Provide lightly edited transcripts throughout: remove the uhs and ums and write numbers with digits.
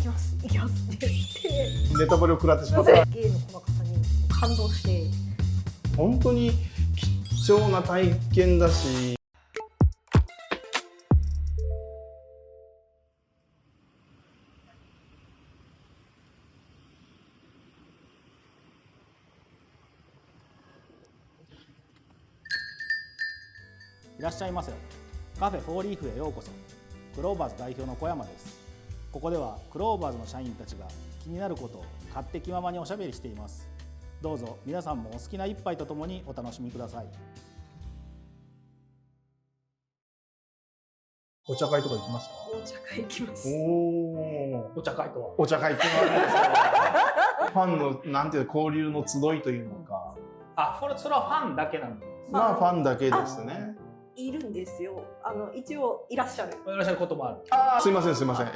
きます行きますって言ってネタバレを食らってしまった。芸の細かさに感動して。本当に貴重な体験だし。いらっしゃいませ。カフェフォーリーフへようこそ。クローバーズ代表の小山です。ここではクローバーズの社員たちが気になることを勝手気ままにおしゃべりしています。どうぞ皆さんもお好きな一杯とともにお楽しみください。お茶会とか行きますか？お茶会行きます。お茶会とは？お茶会っていうのはファンのなんていう交流の集いというのか。それはファンだけなんです。まあファンだけですね。いるんですよ。一応いらっしゃる。いらっしゃることもある。すいませんすいません。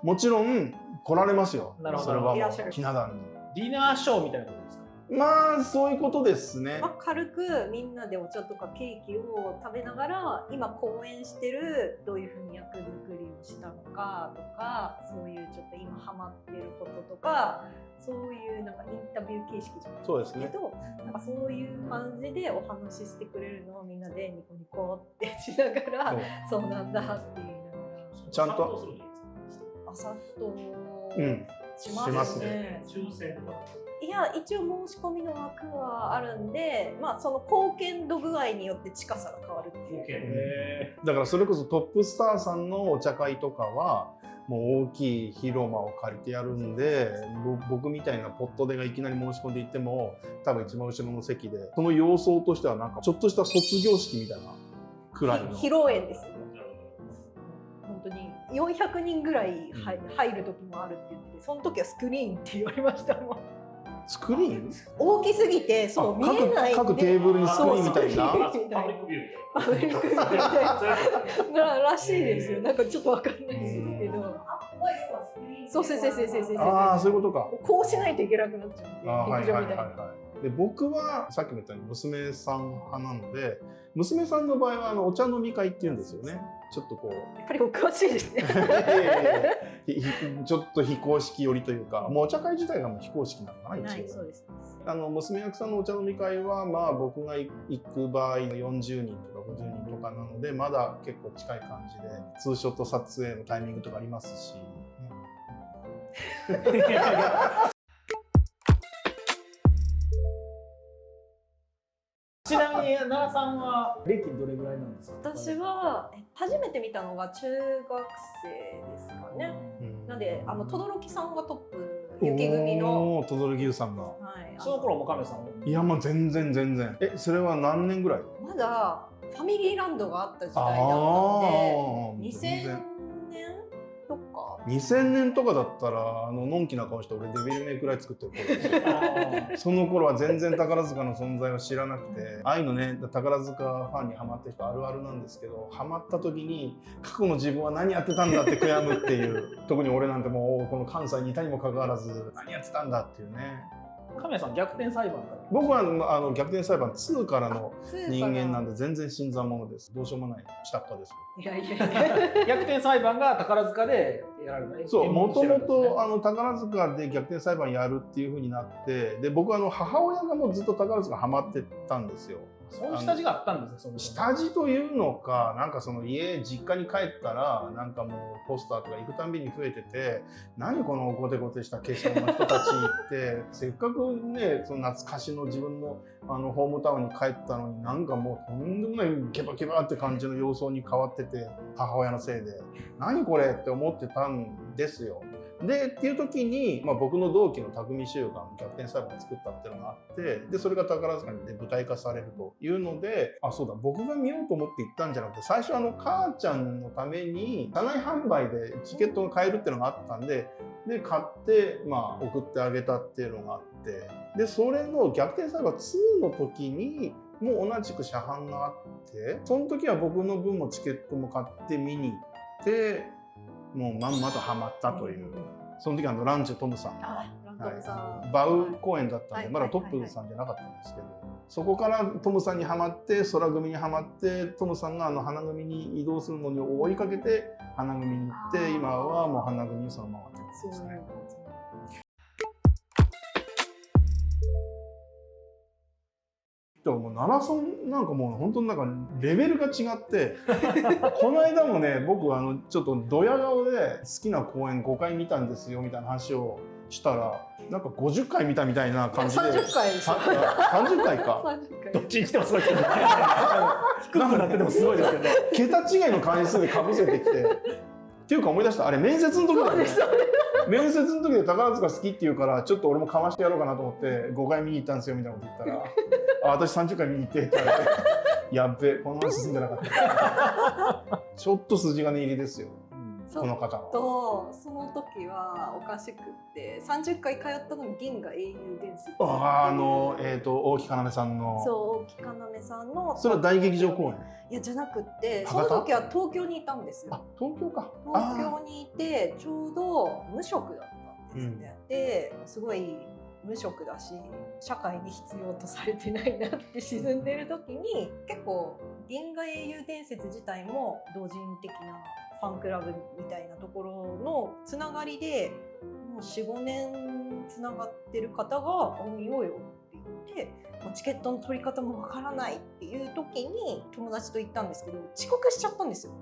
もちろん来られますよ。なるほど。それはもうひな壇に。ディナーショーみたいなことですか？まあそういうことですね。軽くみんなでお茶とかケーキを食べながら今講演してるどういうふうに役作りをしたのかとか、そういうちょっと今ハマってることとか、そういうなんかインタビュー形式じゃないですけど、なんかそういう感じでお話ししてくれるのをみんなでニコニコってしながら、そうなんだっていうのがちゃんと朝としますね。抽選とか。いや一応申し込みの枠はあるんで、その貢献度具合によって近さが変わるっていう。だからそれこそトップスターさんのお茶会とかはもう大きい広間を借りてやるんで、僕みたいなポットでがいきなり申し込んでいっても多分一番後ろの席で、その様相としてはなんかちょっとした卒業式みたいなくらいの披露宴ですよね。本当に400人ぐらい入る時もあるって言って、その時はスクリーンって言われましたもん。スクリーン？大きすぎてそう見えないんで、各テーブルにスクリーンみたいな。パブリックビューみたいな。パブリックビューみたいならしいですよ。なんかちょっとわかんないですけど。そうそう。そういうことか。こうしないといけなくなっちゃうんで、劇場みたいな。で僕はさっきも言ったように娘さん派なので、娘さんの場合はお茶飲み会っていうんですよね。ちょっとこうやっぱりお詳しいですね。ちょっと非公式寄りというか、もうお茶会自体がもう非公式なのかな、一応。はい、そうです。娘役さんのお茶飲み会はまあ僕が行く場合40人とか50人とかなので、まだ結構近い感じでツーショット撮影のタイミングとかありますし。ちなみに奈良さんは歴どれぐらいなんですか？私は初めて見たのが中学生ですかね。なんで轟さんがトップ、雪組の轟優さんが。はい。その頃も亀さんは？いやもう全然。それは何年ぐらい？まだファミリーランドがあった時代だったので、2000年とか。2000年とかだったらのんきな顔して俺デビルメイクライ作ってる頃ですよ。その頃は全然宝塚の存在を知らなくて、ああいうのね、宝塚ファンにハマってる人あるあるなんですけど、ハマった時に過去の自分は何やってたんだって悔やむっていう。特に俺なんてもうこの関西にいたにもかかわらず何やってたんだっていうね。亀さん逆転裁判から？僕は逆転裁判2からの人間なんで全然新参者です。どうしようもない下っ端です。いや逆転裁判が宝塚でやられた。そう、もともと宝塚で逆転裁判やるっていう風になって、で僕母親がもうずっと宝塚ハマってたんですよ。そういう下地があったんですね。下地というのか、なんかその実家に帰ったらなんかもうポスターとか行くたんびに増えてて、何このゴテゴテした化粧の人たちってせっかくね、その懐かしの自分のホームタウンに帰ったのに、なんかもうとんでもないケバケバって感じの様相に変わってて、母親のせいで何これって思ってたんですよ。でっていう時に、僕の同期の匠修が逆転裁判を作ったっていうのがあって、でそれが宝塚で舞台化されるというので、そうだ、僕が見ようと思って行ったんじゃなくて、最初母ちゃんのために車内販売でチケットが買えるっていうのがあったんで、買って送ってあげたっていうのがあって、でそれの逆転裁判2の時にもう同じく車販があって、その時は僕の分もチケットも買って見に行って、もうまんまとハマったという。その時ランチュトムさんが、バウ公演だったんでまだトップさんじゃなかったんですけど、そこからトムさんにはまって空組にはまって、トムさんが花組に移動するのに追いかけて花組に行って、今はもう花組にそのままってことですね。でもマラソンなんかもう本当になんかレベルが違ってこの間もね、僕ちょっとドヤ顔で好きな公演5回見たんですよみたいな話をしたら、なんか50回見たみたいな感じで。30回ですよ。30回か。どっちにしてもすごいですよね。低くなっててもすごいですよね。桁違いの回数でかぶせてきてっていうか思い出した、あれ面接の時だよね。面接の時で宝塚好きって言うから、ちょっと俺もかましてやろうかなと思って5回見に行ったんですよみたいなこと言ったらあ、私30回見に行ってって言われてやっべ、このまま進んでなかったちょっと筋金入りですよ、この方は。とその時はおかしくって30回通ったのに銀河英雄伝説。大木要さんの。そう、大木要さんの。それは大劇場公演？いや、じゃなくってその時は東京にいたんですよ。あ、東京か。東京にいてちょうど無職だったんですね、ですごい無職だし社会に必要とされてないなって沈んでる時に、結構銀河英雄伝説自体も同人的なファンクラブみたいなところのつながりでもう 4,5 年つながってる方が見ようよって言って、チケットの取り方もわからないっていう時に友達と行ったんですけど、遅刻しちゃったんですよ、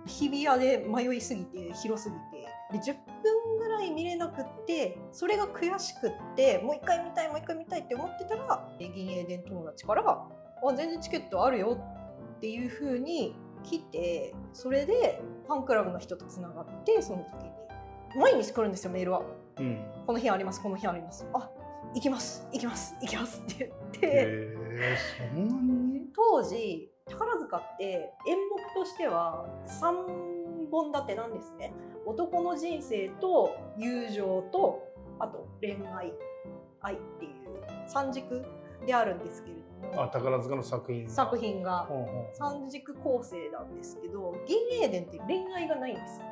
日比谷で迷いすぎて広すぎて、で10分ぐらい見れなくって、それが悔しくってもう一回見たいもう一回見たいって思ってたら、銀英伝友達から全然チケットあるよっていう風に来て、それでファンクラブの人とつながって、その時に毎日来るんですよ、メールは、この日あります、この日あります、あ、行きます行きます行きますって言って、そんなに？当時宝塚って演目としては3本立てなんですね。男の人生と友情とあと恋愛っていう三軸であるんですけれども、宝塚の作品が三軸構成なんですけど、銀英伝って恋愛がないんですよ、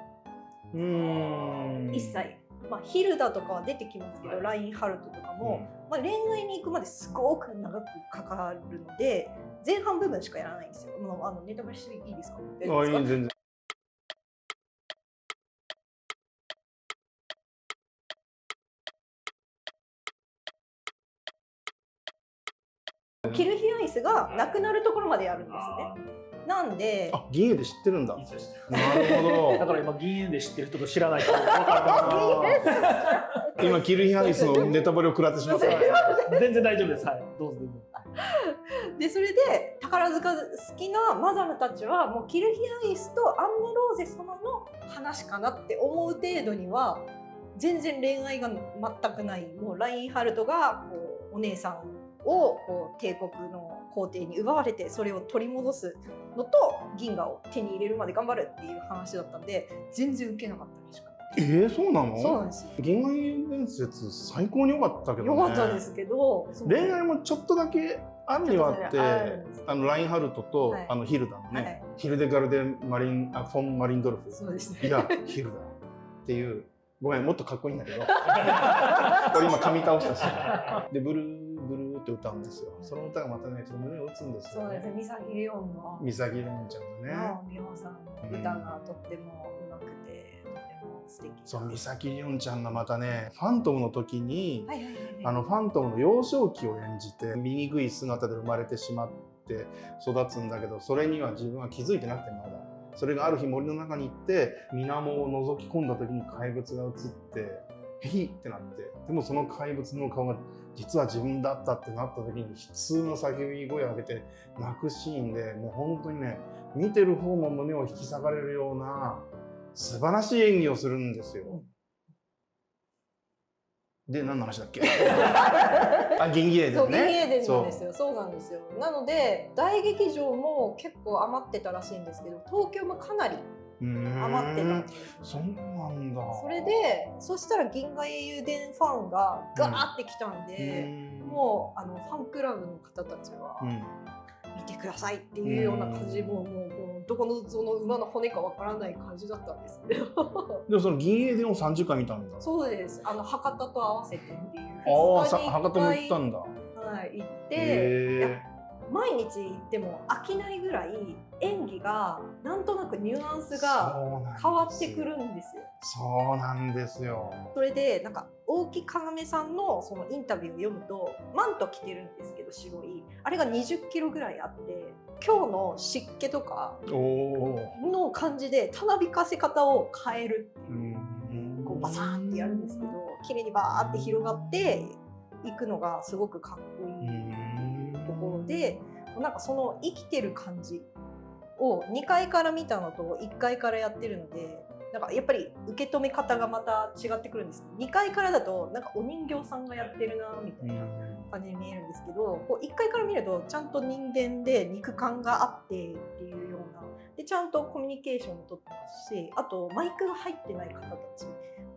一切。ヒルダとかは出てきますけど、ラインハルトとかも、恋愛に行くまですごく長くかかるので、前半部分しかやらないんですよ。ネタバレしていいですか？いい、全然。キルヒアイスがなくなるところまでやるんですね。なんで、銀英で知ってるんだ。なるほど。だから今銀英で知ってる人と知らない人分かる。今キルヒアイスのネタバレを食らってしまった。全然大丈夫です。はい、どうぞ。でそれで宝塚好きなマザムたちはもうキルヒアイスとアンネ・ローゼ様の話かなって思う程度には、全然恋愛が全くない。もうラインハルトがこうお姉さんをこう帝国の皇帝に奪われて、それを取り戻すのと銀河を手に入れるまで頑張るっていう話だったんで、全然ウケなかったらしくて。そうなの？そうなんですよ。銀河英雄伝説最高に良かったけどね。良かったですけど、恋愛もちょっとだけあるにはあって、ラインハルトと、ヒルダのね、ヒルデガルデ・フォン・マリンドルフ。そうですね。いや、ヒルダっていう、ごめん、もっとかっこいいんだけど俺今噛み倒したしでブルーブルーって歌うんですよ。その歌がまたね、ちょっと胸を打つんですよ。そうですね。ミサギレオンのミサギレオンちゃんのね、美穂さんの歌がとってもうまくて、とても素敵。そう、ミサギレオンちゃんがまたね、ファントムの時にファントムの幼少期を演じて、醜い姿で生まれてしまって育つんだけど、それには自分は気づいてなくて、まだそれがある日森の中に行って水面を覗き込んだ時に怪物が映ってヒーってなって、でもその怪物の顔が実は自分だったってなった時に悲痛な叫び声を上げて泣くシーンで、もう本当にね、見てる方も胸を引き裂かれるような素晴らしい演技をするんですよ。で、何の話だっけ？銀英伝ね。そう、銀英伝なんですよ。そうなんですよ。なので大劇場も結構余ってたらしいんですけど、東京もかなり余ってた。そうなんだ。それで、そしたら銀河英雄伝ファンがガーってきたんで、もうファンクラブの方たちは見てくださいっていうような感じ、もうどこのその馬の骨かわからない感じだったんですけどでもその銀英伝を30回見たんだ。そうです。博多と合わせてっていう。博多も行ったんだ。ははい行って、へ毎日行っても飽きないぐらい演技がなんとなくニュアンスが変わってくるんですよ。そうなんですよ。それでなんか大木かなめさんのそのインタビューを読むと、マント着てるんですけど白いあれが20キロぐらいあって、今日の湿気とかの感じでたなびかせ方を変えるっていう、こうバサーンってやるんですけど、綺麗にバーって広がっていくのがすごくかっこいいところで、なんかその生きてる感じを2階から見たのと1階からやってるので、なんかやっぱり受け止め方がまた違ってくるんです。2階からだとなんかお人形さんがやってるなみたいな感じに見えるんですけど、こう1階から見るとちゃんと人間で肉感があってっていうようなで、ちゃんとコミュニケーションも取ってますし、あとマイクが入ってない方たち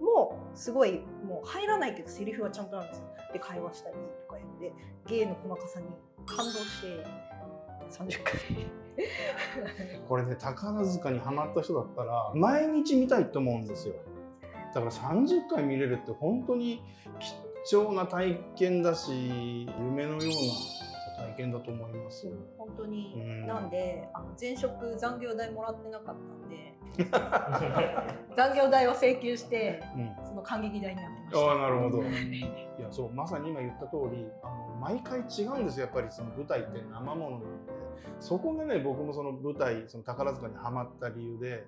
もすごい、もう入らないけどセリフはちゃんとあるんですよ。で会話したりとかやって、芸の細かさに感動して30回これで宝塚にハマった人だったら毎日見たいと思うんですよ。だから30回見れるって本当に貴重な体験だし、夢のような体験だと思いますよ。本当に、なんで前職残業代もらってなかったんで残業代を請求して、その感激代になってました。ああ、なるほど。いや、そう、まさに今言った通り、毎回違うんですよ。やっぱりその舞台って生ものなので、そこがね、僕もその舞台、その宝塚にハマった理由で、